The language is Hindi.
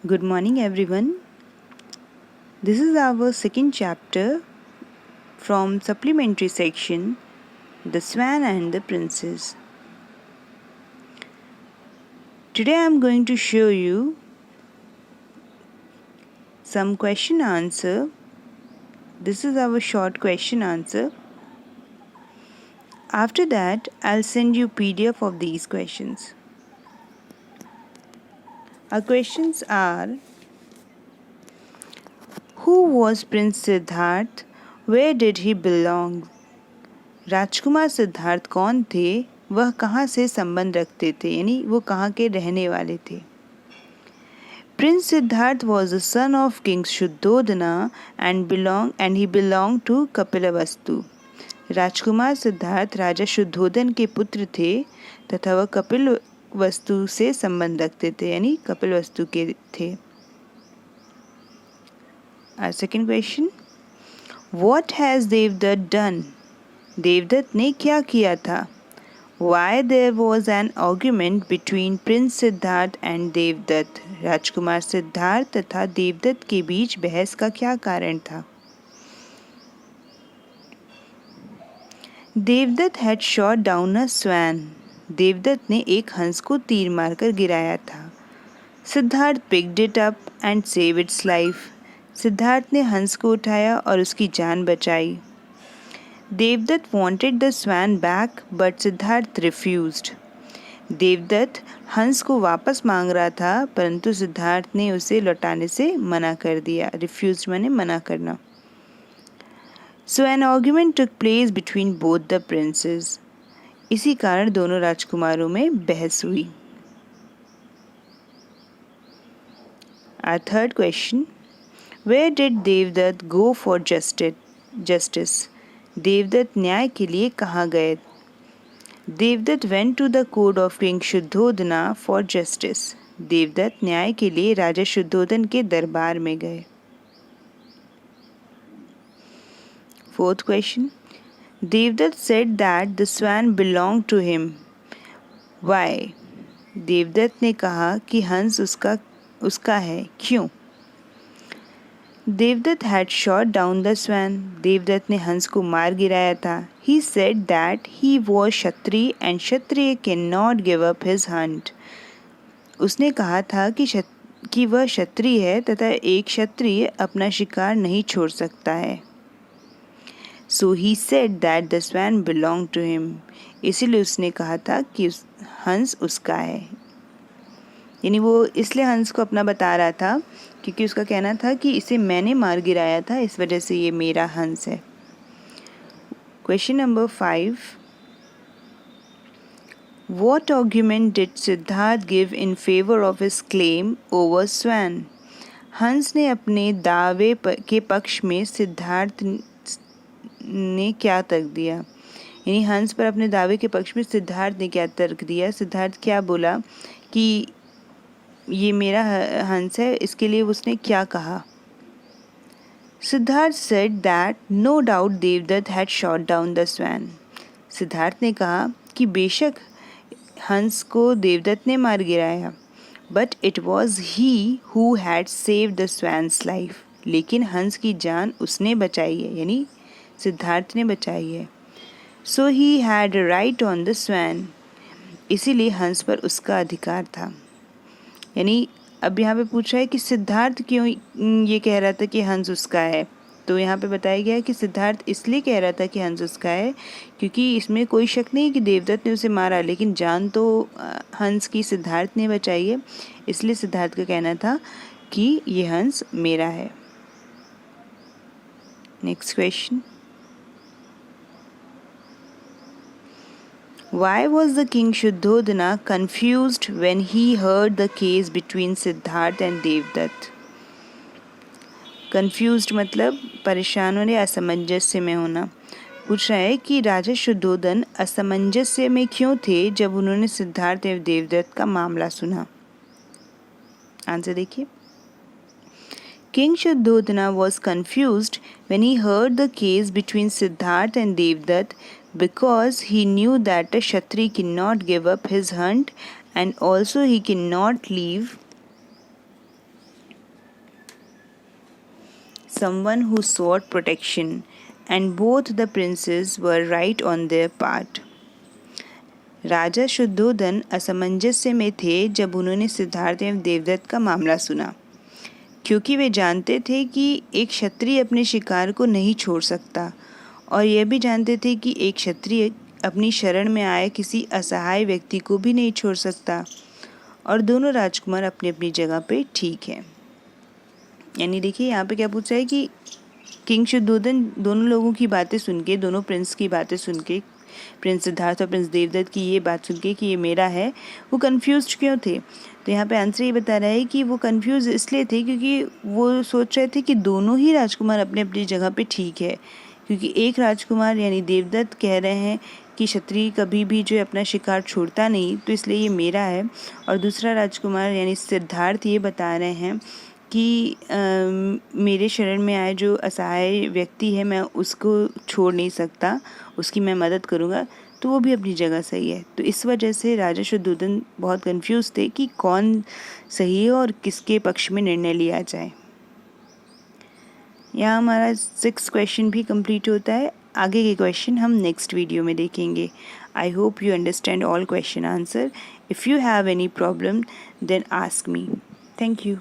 Good morning, everyone. This is our second chapter from supplementary section, The Swan and the Princess. Today I am going to show you some question answer. This is our short question answer. After that, I'll send you PDF of these questions. Our questions are: Who was Prince Siddharth? Where did he belong? राजकुमार सिद्धार्थ कौन थे? वह कहाँ से संबंध रखते थे, यानी वो कहाँ के रहने वाले थे? Prince Siddharth was the son of King Shuddhodana and he belonged to Kapilavastu. राजकुमार सिद्धार्थ राजा शुद्धोधन के पुत्र थे तथा वह कपिल वस्तु से संबंध रखते थे, यानी कपिल वस्तु के थे. Our second question: What has Devdutt done? Devdutt ने क्या किया था? Why there was an argument between Prince Siddharth and Devdutt? राजकुमार सिद्धार्थ तथा देवदत्त के बीच बहस का क्या कारण था? Devdutt had shot down a swan. Devdutt ने एक हंस को तीर मारकर गिराया था. Siddharth picked it up and saved its life. Siddharth ने हंस को उठाया और उसकी जान बचाई. Devdutt wanted the swan back, but Siddharth refused. Devdutt हंस को वापस मांग रहा था, परंतु सिद्धार्थ ने उसे लौटाने से मना कर दिया. Refused माने मना करना. So an argument took place between both the princes. इसी कारण दोनों राजकुमारों में बहस हुई. Our third question: Where did Devdutt go for justice? Devdutt न्याय के लिए कहाँ गए? Devdutt went to the court of King Shuddhodana for justice. Devdutt न्याय के लिए राजा शुद्धोधन के दरबार में गए. Fourth question: Devdutt said that the swan belonged to him. Why? Devdutt ने कहा कि हंस उसका है. क्यों? Devdutt had shot down the swan. Devdutt ने हंस को मार गिराया था. He said that he was Kshatriya and Kshatriya cannot give up his hunt. उसने कहा था कि वह क्षत्रिय है तथा एक क्षत्रिय अपना शिकार नहीं छोड़ सकता है. So he said that the swan belonged to him. इसीलिए उसने कहा था कि हंस उसका है. यानी वो इसलिए हंस को अपना बता रहा था क्योंकि उसका कहना था कि इसे मैंने मार गिराया था, इस वजह से ये मेरा हंस है. Question number 5: What argument did Siddharth give in favor of his claim over Swan? हंस ने अपने दावे के पक्ष में सिद्धार्थ ने क्या तर्क दिया? यानी हंस पर अपने दावे के पक्ष में सिद्धार्थ ने क्या तर्क दिया? सिद्धार्थ क्या बोला कि ये मेरा हंस है, इसके लिए उसने क्या कहा? Siddharth said that no doubt Devdutt had shot down the swan. Siddharth ने कहा कि बेशक हंस को देवदत्त ने मार गिराया. But it was he who had saved the swan's life. लेकिन हंस की जान उसने बचाई है, यानी सिद्धार्थ ने बचाई है. So he had a right on the swan. इसीलिए हंस पर उसका अधिकार था. यानी अब यहाँ पे पूछा है कि सिद्धार्थ क्यों ये कह रहा था कि हंस उसका है. तो यहाँ पे बताया गया है कि सिद्धार्थ इसलिए कह रहा था कि हंस उसका है क्योंकि इसमें कोई शक नहीं कि देवदत्त ने उसे मारा, लेकिन जान तो हंस की सिद्धार्थ ने बचाई है. इसलिए सिद्धार्थ का कहना था कि ये हंस मेरा है. Next question: Why was the king Shuddhodana confused when he heard the case between Siddharth and Devdutt? Confused मतलब परेशान होने, असमंजस्य में होना. पूछ रहा है कि राजा शुद्धोधन असमंजस्य में क्यों थे जब उन्होंने सिद्धार्थ एवं देवदत्त का मामला सुना. आंसर देखिए. King Shuddhodana was confused when he heard the case between Siddharth and Devdutt because he knew that a Kshatriya cannot give up his hunt and also he cannot leave someone who sought protection, and both the princes were right on their part. राजा शुद्धोधन असमंजस्य में थे जब उन्होंने सिद्धार्थ एवं देवदत्त का मामला सुना, क्योंकि वे जानते थे कि एक क्षत्रिय अपने शिकार को नहीं छोड़ सकता, और यह भी जानते थे कि एक क्षत्रिय अपनी शरण में आए किसी असहाय व्यक्ति को भी नहीं छोड़ सकता, और दोनों राजकुमार अपनी अपनी जगह पे ठीक हैं। यानी देखिए यहाँ पे क्या पूछा है कि किंग शुद्धोधन दोनों लोगों की बातें सुन के, दोनों प्रिंस की बातें सुन के, प्रिंस सिद्धार्थ और प्रिंस देवदत्त की ये बात सुन के कि ये मेरा है, वो कंफ्यूज क्यों थे? तो यहाँ पे आंसर ये बता रहा है कि वो कंफ्यूज इसलिए थे क्योंकि वो सोच रहे थे कि दोनों ही राजकुमार अपने अपनी जगह पे ठीक है। क्योंकि एक राजकुमार यानी देवदत्त कह रहे हैं कि क्षत्रिय कभी भी जो है अपना शिकार छोड़ता नहीं, तो इसलिए ये मेरा है, और दूसरा राजकुमार यानी सिद्धार्थ ये बता रहे हैं कि मेरे शरण में आए जो असहाय व्यक्ति है मैं उसको छोड़ नहीं सकता, उसकी मैं मदद करूँगा, तो वो भी अपनी जगह सही है। तो इस वजह से राजा शुद्धोधन बहुत कंफ्यूज थे कि कौन सही है और किसके पक्ष में निर्णय लिया जाए। यहाँ हमारा 6 क्वेश्चन भी कंप्लीट होता है। आगे के क्वेश्चन हम नेक्स्ट वीडियो में देखेंगे। I hope you understand all question answer. If you have any problem then ask me. Thank you.